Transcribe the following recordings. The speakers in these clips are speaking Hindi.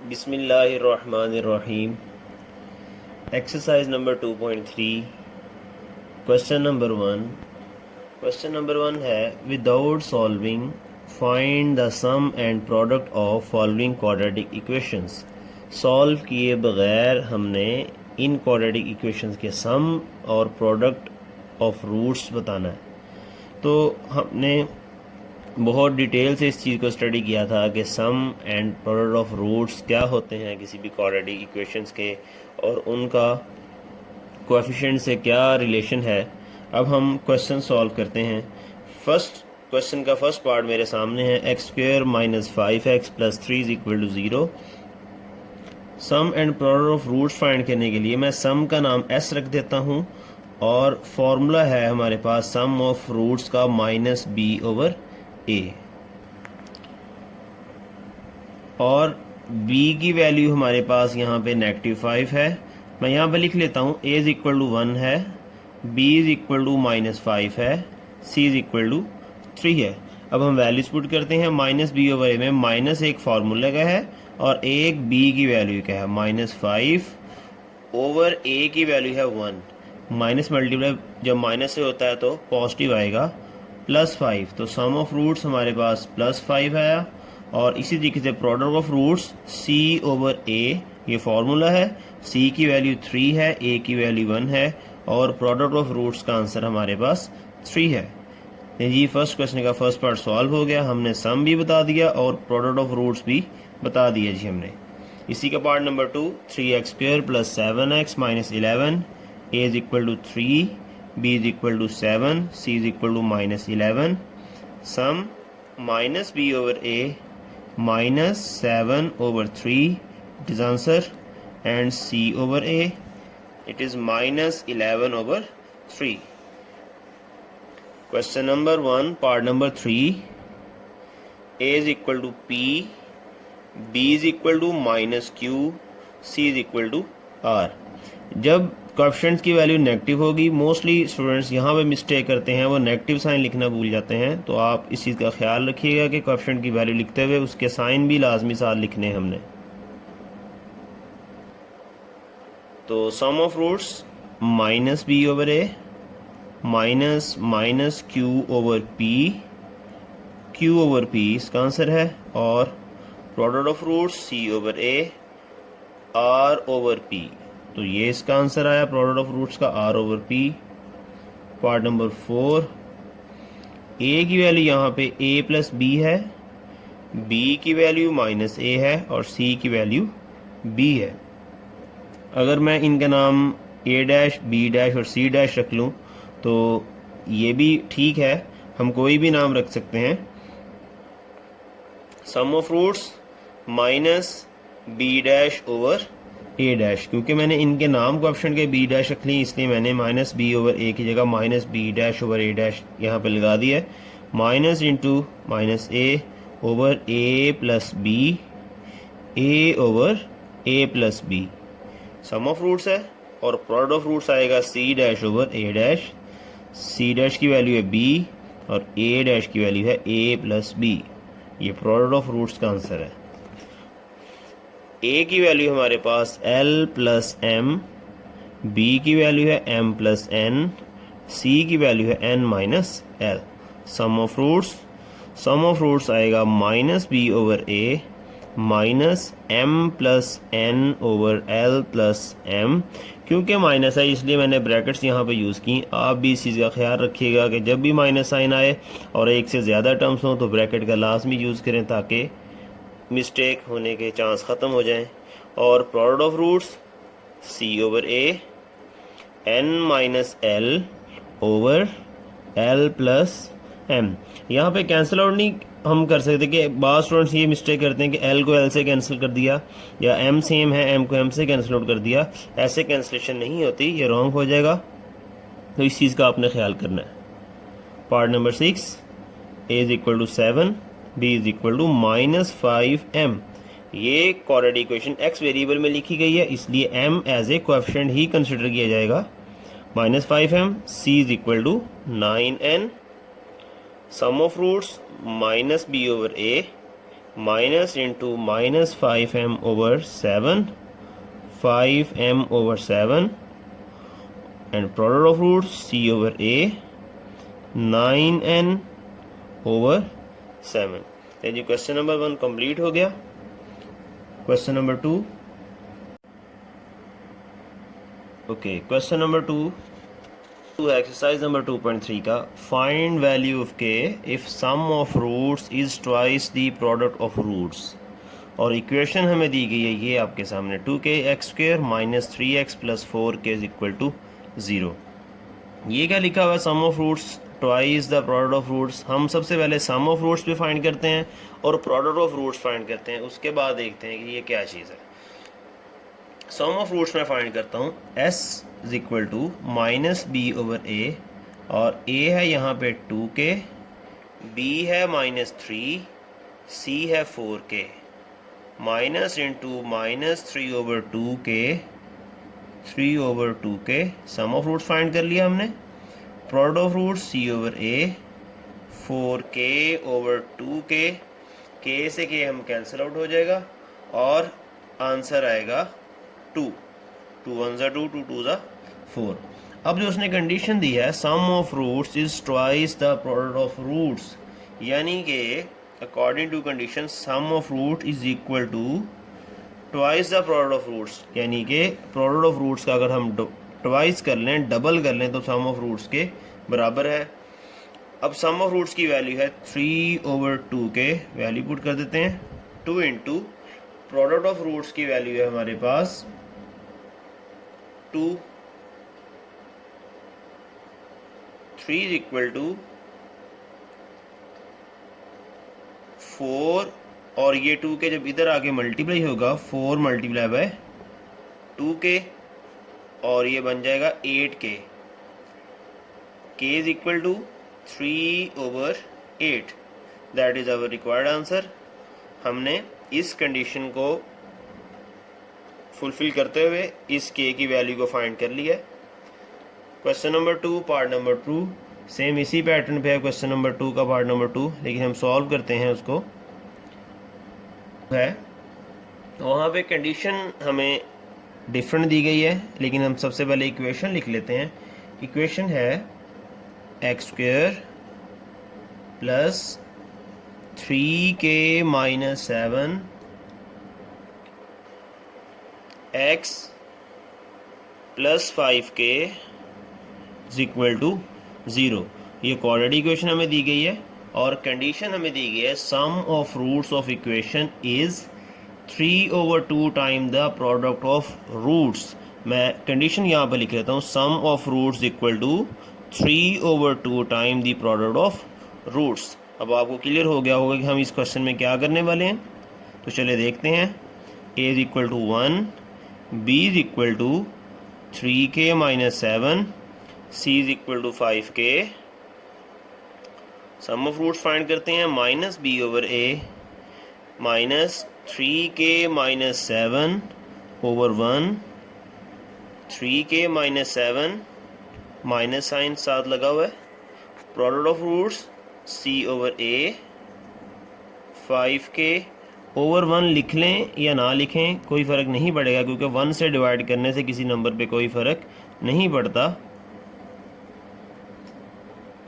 बिस्मिल्लाहिर्रहमानिर्रहीम। Exercise number 2.3 question number 1। Question number 1 है without solving find the sum and product of following quadratic equations. Solve किए बगैर हमने इन क्वाड्रेटिक इक्वेशंस के सम और प्रोडक्ट ऑफ रूट्स बताना है। तो हमने बहुत डिटेल से इस चीज़ को स्टडी किया था कि सम एंड प्रोडक्ट ऑफ रूट्स क्या होते हैं किसी भी क्वाड्रेटिक इक्वेशंस के और उनका कोएफिशिएंट से क्या रिलेशन है। अब हम क्वेश्चन सॉल्व करते हैं। फर्स्ट क्वेश्चन का फर्स्ट पार्ट मेरे सामने है x square minus 5x plus 3 is equal to 0। Sum and product of roots find करने के लिए मैं सम का नाम s रख देता हूँ और फॉर्मूला है हमारे पास सम ऑफ रूट्स का माइनस b ओवर a और b की वैल्यू हमारे पास यहाँ पे -5 है। मैं यहाँ पे लिख लेता हूँ a इज इक्वल टू 1 है, b इज इक्वल टू -5 है, c इज इक्वल टू 3 है। अब हम वैल्यूज पुट करते हैं। माइनस बी ओवर ए में माइनस एक फार्मूला का है और एक b की वैल्यू का है। -5 ओवर a की वैल्यू है 1। माइनस मल्टीप्लाई जब माइनस से होता है तो पॉजिटिव आएगा +5। तो सम ऑफ रूट्स हमारे पास +5 आया और इसी तरीके से product of roots c over a ये फार्मूला है। c की वैल्यू 3 है, a की वैल्यू 1 है और प्रोडक्ट ऑफ रूट्स का आंसर हमारे पास 3 है। जी फर्स्ट क्वेश्चन का फर्स्ट पार्ट सॉल्व हो गया। हमने सम भी बता दिया और प्रोडक्ट ऑफ रूट्स भी बता दिया जी हमने। इसी का part number 2 3x square plus 7x minus 11 a is equal to 3, b is equal to 7, c is equal to -11। Sum minus b over a minus 7 over 3 it is answer and c over a it is -11 over 3। Question number 1 part number 3 a is equal to p, b is equal to -q, c is equal to r। जब कोएफिशिएंट्स की वैल्यू नेगेटिव होगी, मोस्टली स्टूडेंट्स यहाँ पे मिस्टेक करते हैं, वो नेगेटिव साइन लिखना भूल जाते हैं। तो आप इस चीज़ का ख्याल रखिएगा कि कोएफिशिएंट की वैल्यू लिखते हुए उसके साइन भी लाजमी साथ लिखने हैं हमने। तो sum of roots minus B over A minus Q over P इसका आंसर है और product of roots C over A R over P. तो ये इसका आंसर आया प्रोडक्ट ऑफ रूट्स का r over p। Part number 4 a की वैल्यू यहाँ पे a प्लस b है, b की वैल्यू -a है और c की वैल्यू b है। अगर मैं इनका नाम a डैश b डैश और c डैश रख लूँ तो ये भी ठीक है, हम कोई भी नाम रख सकते हैं। Sum of roots minus b dash over a dash, क्योंकि मैंने इनके नाम कोएफिशिएंट के b डैश रख ली इसलिए मैंने -b ओवर a की जगह -b dash over a dash यहाँ पे लगा दिया है। Minus into -a over a plus b, a over a plus b sum of roots है और प्रोडक्ट ऑफ रूट्स आएगा c dash over a dash. c dash की वैल्यू है b और a डैश की वैल्यू है a प्लस b। ये प्रोडक्ट ऑफ रूट्स का आंसर है। a की वैल्यू हमारे पास l प्लस m, b की वैल्यू है m प्लस n, c की वैल्यू है n minus l। Sum of roots आएगा -b over a minus m plus n over l plus m। क्योंकि माइनस है इसलिए मैंने ब्रैकेट्स यहाँ पे यूज़ की। आप भी इस चीज़ का ख्याल रखिएगा कि जब भी माइनस साइन आए और एक से ज़्यादा टर्म्स हों तो ब्रैकेट का लाजमी यूज़ करें ताकि मिस्टेक होने के चांस ख़त्म हो जाएं। और product of roots c over a n minus l over l plus m। यहाँ पे कैंसिल आउट नहीं हम कर सकते कि बाद स्टूडेंट्स ये मिस्टेक करते हैं कि l को l से कैंसिल कर दिया या m सेम है m को m से कैंसिल आउट कर दिया। ऐसे कैंसिलेशन नहीं होती, ये रॉन्ग हो जाएगा। तो इस चीज़ का आपने ख्याल करना है। Part number 6 a is equal to 7, b is equal to -5m। ये क्वाड्रेटिक इक्वेशन x वेरिएबल में लिखी गई है इसलिए m एज ए कोएफिशिएंट ही कंसिडर किया जाएगा। -5m, c is equal to 9n। Sum of roots -b over a minus into minus 5m over 7, 5m over 7 and product of roots c over a 9n over 7। तो जी क्वेश्चन नंबर 1 कंप्लीट हो गया। Question number 2, okay question number 2 exercise number 2.3 का find value of k if sum of roots is twice the product of roots. और इक्वेशन हमें दी गई है ये आपके सामने 2k(x² - 3x + 4k is equal to 0। ये क्या लिखा हुआ है, sum of roots twice the product of roots. हम सबसे पहले सम ऑफ रूट्स भी फाइंड करते हैं और प्रोडक्ट ऑफ रूट्स फाइंड करते हैं, उसके बाद देखते हैं कि ये क्या चीज़ है। सम ऑफ रूट्स में फाइंड करता हूँ s is equal to -b over a, और a है यहाँ पे 2k, b है -3, c है 4k, minus into -3 over 2k, 3 over 2k। Sum of roots find कर लिया हमने। Product of roots c over a, 4k over 2k, k से k हम कैंसिल आउट हो जाएगा और आंसर आएगा 2, 2 1 ज़ा 2, 2 2 ज़ा 4। अब जो उसने कंडीशन दी है sum of roots is twice the product of roots, यानी कि according to condition sum of root is equal to twice the product of roots, यानी कि प्रोडक्ट ऑफ रूट्स का अगर हम ट्वाइस कर लें, डबल कर लें, तो सम ऑफ रूट्स के बराबर है। अब सम ऑफ रूट्स की वैल्यू है 3 ओवर 2 के, वैल्यू पुट कर देते हैं 2 इंटू प्रोडक्ट ऑफ रूट्स की वैल्यू है हमारे पास 2, 3 इज इक्वल टू 4, और ये 2 के जब इधर आके मल्टीप्लाई होगा 4 मल्टीप्लाई बाय 2k, और ये बन जाएगा 8k। k is equal to 3 over 8, that is our required answer. हमने इस कंडीशन को फुलफिल करते हुए इस k की वैल्यू को फाइंड कर लिया। Question number 2 part number 2 same इसी पैटर्न पे है क्वेश्चन नंबर 2 का पार्ट नंबर 2, लेकिन हम सॉल्व करते हैं उसको। है वहाँ पे कंडीशन हमें डिफरेंट दी गई है, लेकिन हम सबसे पहले इक्वेशन लिख लेते हैं। इक्वेशन है x² plus 3k - 7 x plus 5k is equal to 0। ये क्वाड्रेटिक इक्वेशन हमें दी गई है और कंडीशन हमें दी गई है sum of roots of equation is 3 over 2 time the product of roots. मैं कंडीशन यहाँ पर लिख लेता हूँ, sum of roots equal to 3 over 2 time the product of roots. अब आपको क्लियर हो गया होगा कि हम इस क्वेश्चन में क्या करने वाले हैं, तो चलिए देखते हैं। a is equal to 1, b is equal to 3k - 7, c is equal to 5k। Sum of roots find करते हैं, -b over a -3k - 7 over 1, 3k - 7 minus sign साथ लगा हुआ है। Product of roots c over a 5k over 1 लिख लें या ना लिखें कोई फ़र्क नहीं पड़ेगा, क्योंकि 1 से डिवाइड करने से किसी नंबर पे कोई फ़र्क नहीं पड़ता।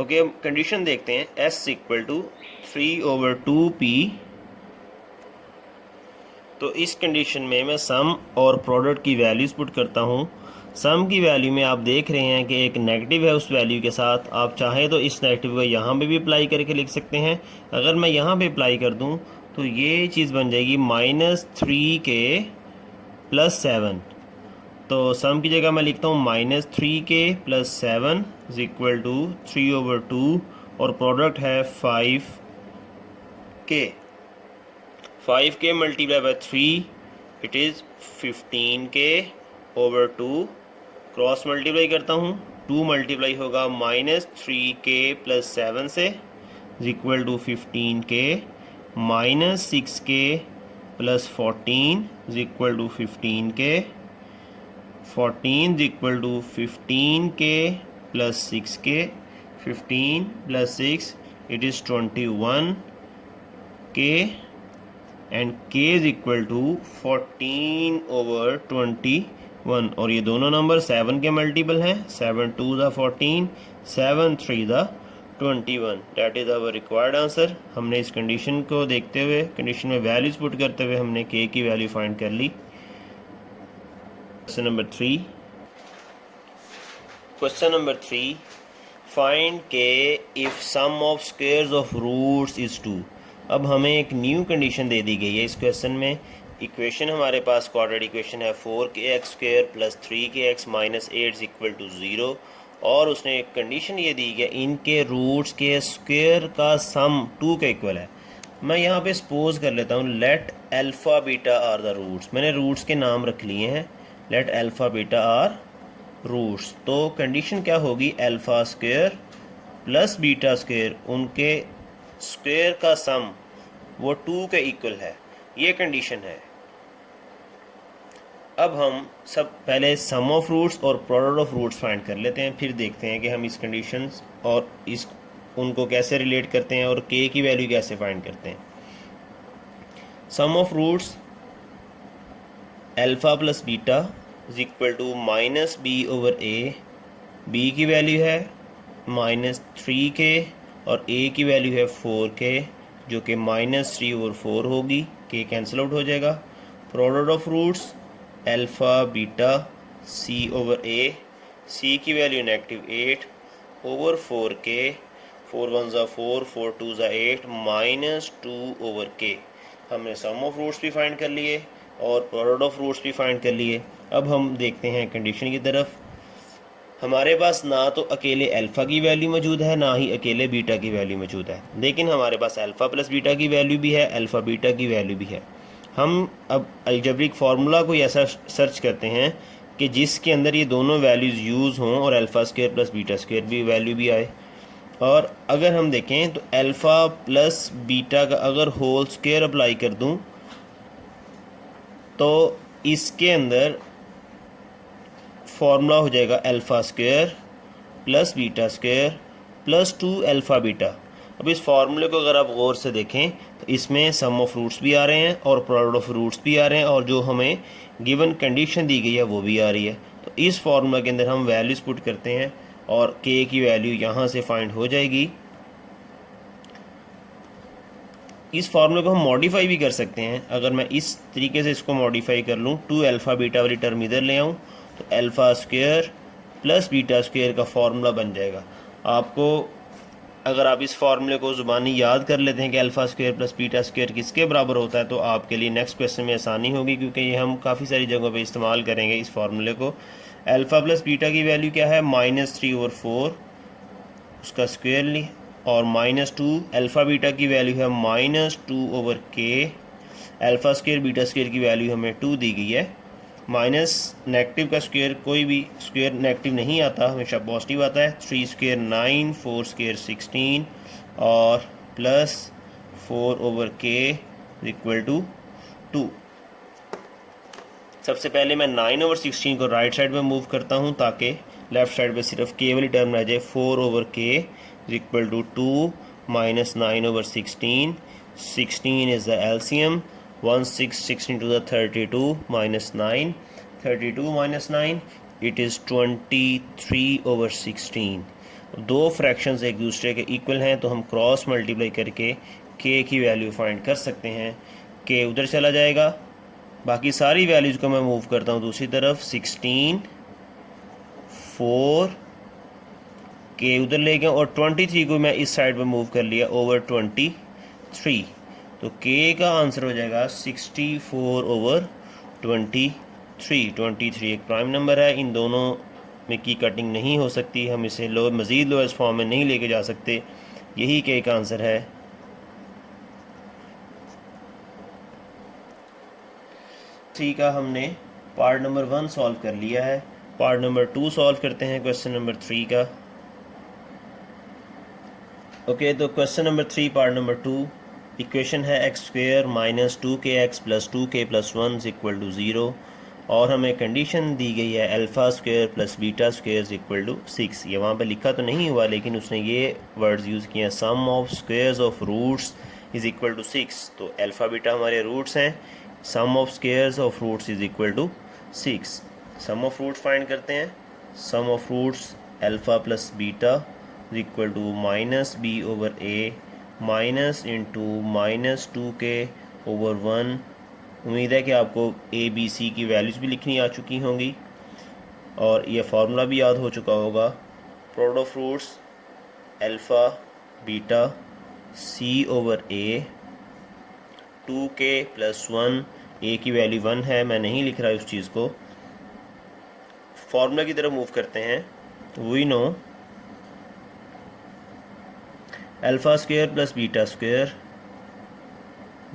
ओके, अब कंडीशन देखते हैं s equal to 3 over 2p। तो इस कंडीशन में मैं सम और प्रोडक्ट की वैल्यूज़ पुट करता हूँ। सम की वैल्यू में आप देख रहे हैं कि एक नेगेटिव है उस वैल्यू के साथ। आप चाहें तो इस नेगेटिव को यहाँ पे भी अप्लाई करके लिख सकते हैं। अगर मैं यहाँ पे अप्लाई कर दूँ तो ये चीज़ बन जाएगी -3k + 7। तो सम की जगह मैं लिखता हूँ -3k + 7 is equal to 3 over 2, और प्रोडक्ट है 5k। 5k multiply by 3 it is 15k over 2। Cross multiply करता हूँ, 2 मल्टीप्लाई होगा -3k + 7 से is equal to 15k, -6k + 14 is equal to 15k, 14 is equal to 15k + 6k, 15 + 6 it is 21k and k is equal to 14/21 और ये दोनों नंबर 7 के मल्टीपल हैं। 7 2 ज़ा 14, 7 3 ज़ा 21। That is our required answer. हमने इस कंडीशन को देखते हुए, कंडीशन में वैल्यूज पुट करते हुए हमने k की वैल्यू फाइंड कर ली। Question number 3। Question number 3, find k if sum of squares of roots is 2। अब हमें एक न्यू कंडीशन दे दी गई है इस क्वेश्चन में। इक्वेशन हमारे पास क्वाड्रेटिक इक्वेशन है 4kx² + 3kx - 8 = 0 और उसने एक कंडीशन ये दी है इनके रूट्स के स्क्वायर का सम 2 के इक्वल है। मैं यहाँ पे सपोज कर लेता हूँ let alpha beta are the roots. मैंने रूट्स के नाम रख लिए हैं, let alpha beta are roots. तो कंडीशन क्या होगी, alpha square plus beta square उनके स्क्वायर का सम वो 2 के इक्वल है, ये कंडीशन है। अब हम सब पहले सम ऑफ रूट्स और प्रोडक्ट ऑफ रूट्स फाइंड कर लेते हैं, फिर देखते हैं कि हम इस कंडीशन और इस उनको कैसे रिलेट करते हैं और k की वैल्यू कैसे फाइंड करते हैं। Sum of roots alpha plus beta is equal to -b/a। b की वैल्यू है -3k और a की वैल्यू है 4k जो कि -3/4 होगी। k कैंसिल आउट हो जाएगा। Product of roots alpha beta c/a। c की वैल्यू -8/4k। 4 1 ज़ा 4, 4 2 ज़ा 8 -2/k। हमने सम ऑफ रूट्स भी फाइंड कर लिए और प्रोडक्ट ऑफ रूट्स भी फाइंड कर लिए। अब हम देखते हैं कंडीशन की तरफ। हमारे पास ना तो अकेले अल्फ़ा की वैल्यू मौजूद है, ना ही अकेले बीटा की वैल्यू मौजूद है, लेकिन हमारे पास अल्फ़ा प्लस बीटा की वैल्यू भी है, अल्फ़ा बीटा की वैल्यू भी है। हम अब अलजेब्रिक फार्मूला कोई ऐसा सर्च करते हैं कि जिसके अंदर ये दोनों वैल्यूज़ यूज़ हों और alpha square plus beta square भी वैल्यू भी आए। और अगर हम देखें तो अल्फ़ा प्लस बीटा का अगर होल स्क्वायर अप्लाई कर दूं तो इसके अंदर फॉर्मूला हो जाएगा alpha square plus beta square plus 2 alpha beta. अब इस फार्मूले को अगर आप गौर से देखें तो इसमें सम ऑफ रूट्स भी आ रहे हैं और प्रोडक्ट ऑफ रूट्स भी आ रहे हैं और जो हमें गिवन कंडीशन दी गई है वो भी आ रही है। तो इस फार्मूला के अंदर हम वैल्यूज़ पुट करते हैं और k की वैल्यू यहाँ से फाइंड हो जाएगी। इस फार्मूले को हम मॉडिफाई भी कर सकते हैं। अगर मैं इस तरीके से इसको मॉडिफाई कर लूँ, 2 अल्फ़ा बीटा वाली टर्म इधर ले आऊँ तो alpha square plus beta square का फार्मूला बन जाएगा। आपको अगर आप इस फार्मूले को ज़ुबानी याद कर लेते हैं कि alpha square plus beta square किसके बराबर होता है तो आपके लिए नेक्स्ट क्वेश्चन में आसानी होगी, क्योंकि ये हम काफ़ी सारी जगहों पे इस्तेमाल करेंगे इस फार्मूले को। अल्फ़ा प्लस बीटा की वैल्यू क्या है, -3/4 उसका स्क्वायर ली और -2 अल्फ़ा बीटा की वैल्यू है -2/k। Alpha square beta square की वैल्यू हमें 2 दी गई है। माइनस नेगेटिव का स्क्वायर, कोई भी स्क्वायर नेगेटिव नहीं आता, हमेशा पॉजिटिव आता है। 3 स्क्वायर 9, 4 स्क्वायर 16 और प्लस 4/k इक्वल टू 2। सबसे पहले मैं 9/16 को राइट साइड में मूव करता हूँ ताकि लेफ्ट साइड पे सिर्फ k वाली टर्म रह जाए। 4/k equal to 2 minus 9/16। 16 is the LCM. 1 6 16 to the 32 minus 9, 32 minus 9 it is 23/16। दो फ्रैक्शंस एक दूसरे के इक्वल हैं तो हम क्रॉस मल्टीप्लाई करके k की वैल्यू फाइंड कर सकते हैं। k उधर चला जाएगा, बाकी सारी वैल्यूज़ को मैं मूव करता हूँ दूसरी तरफ। 16 4 k उधर ले गया और 23 को मैं इस साइड पे मूव कर लिया ओवर 23। तो k का आंसर हो जाएगा 64/23। 23 एक प्राइम नंबर है, इन दोनों में की कटिंग नहीं हो सकती, हम इसे मज़ीद लोएस्ट फॉर्म में नहीं लेके जा सकते। यही k का आंसर है। ठीक है, हमने पार्ट नंबर 1 सॉल्व कर लिया है। पार्ट नंबर 2 सॉल्व करते हैं क्वेश्चन नंबर 3 का। ओके, तो question number 3 part number 2। Equation है x² - 2kx + 2k + 1 = 0 और हमें कंडीशन दी गई है alpha square plus beta square equal to 6। ये वहाँ पे लिखा तो नहीं हुआ लेकिन उसने ये वर्ड्स यूज़ किए हैं, sum of squares of roots is equal to 6, तो अल्फ़ा बीटा हमारे रूट्स हैं। Sum of squares of roots is equal to 6। Sum of roots find करते हैं। Sum of roots alpha plus beta is equal to minus B over A minus into minus 2k over 1। उम्मीद है कि आपको ए बी सी की वैल्यूज़ भी लिखनी आ चुकी होंगी और ये फार्मूला भी याद हो चुका होगा। Product of roots alpha beta c over a 2k plus 1, a की वैल्यू 1 है, मैं नहीं लिख रहा उस चीज़ को। फार्मूला की तरफ मूव करते हैं। We know alpha square plus beta square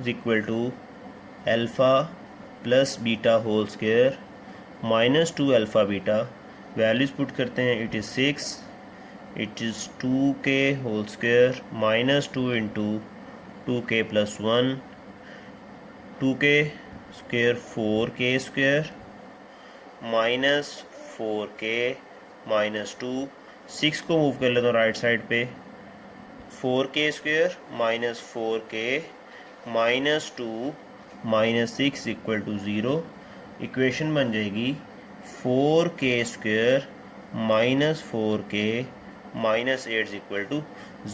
is equal to alpha plus beta whole square minus 2 alpha beta. Values put करते हैं। It is 6, it is 2k whole square minus 2 into 2k plus 1, 2k square 4k square minus 4k minus 2। 6 को मूव कर लेता हूँ राइट साइड पे। 4k square minus 4k minus 2 minus 6 equal to 0। Equation बन जाएगी 4k square minus 4k minus 8 equal to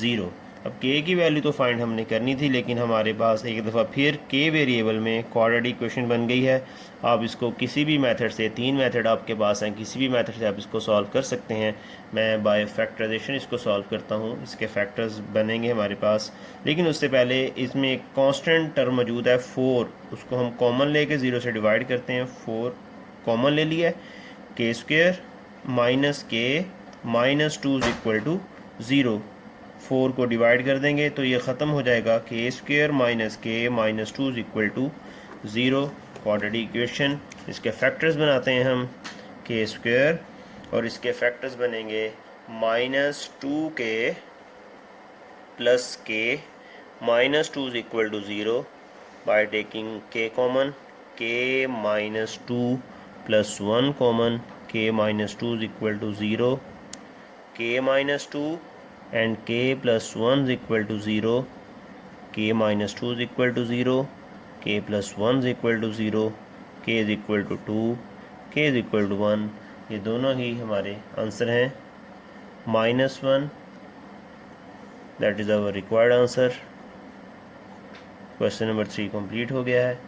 0। अब k की वैल्यू तो फाइंड हमने करनी थी, लेकिन हमारे पास एक दफ़ा फिर k वेरिएबल में क्वाड्रेटिक इक्वेशन बन गई है। आप इसको किसी भी मेथड से, 3 मेथड आपके पास हैं, किसी भी मेथड से आप इसको सॉल्व कर सकते हैं। मैं बाय फैक्टराइजेशन इसको सॉल्व करता हूँ। इसके फैक्टर्स बनेंगे हमारे पास, लेकिन उससे पहले इसमें एक कांस्टेंट टर्म मौजूद है 4, उसको हम कॉमन लेके 0 से डिवाइड करते हैं। 4 कॉमन ले लिया है। k square minus k minus 2 is equal to 0। 4 को डिवाइड कर देंगे तो ये ख़त्म हो जाएगा। k square minus k minus 2 is equal to 0। Quadratic equation. इसके फैक्टर्स बनाते हैं हम। k स्क्वायर और इसके फैक्टर्स बनेंगे minus 2k plus k minus 2 is equal to 0 by taking k common. k minus 2 plus 1 common. k minus 2 is equal to 0। k minus 2 and k plus 1 is equal to 0, k minus 2 is equal to 0, k plus 1 is equal to 0, k is equal to 2, k is equal to 1। ये दोनों ही हमारे आंसर हैं। -1 that is our required answer। Question number 3 complete हो गया है।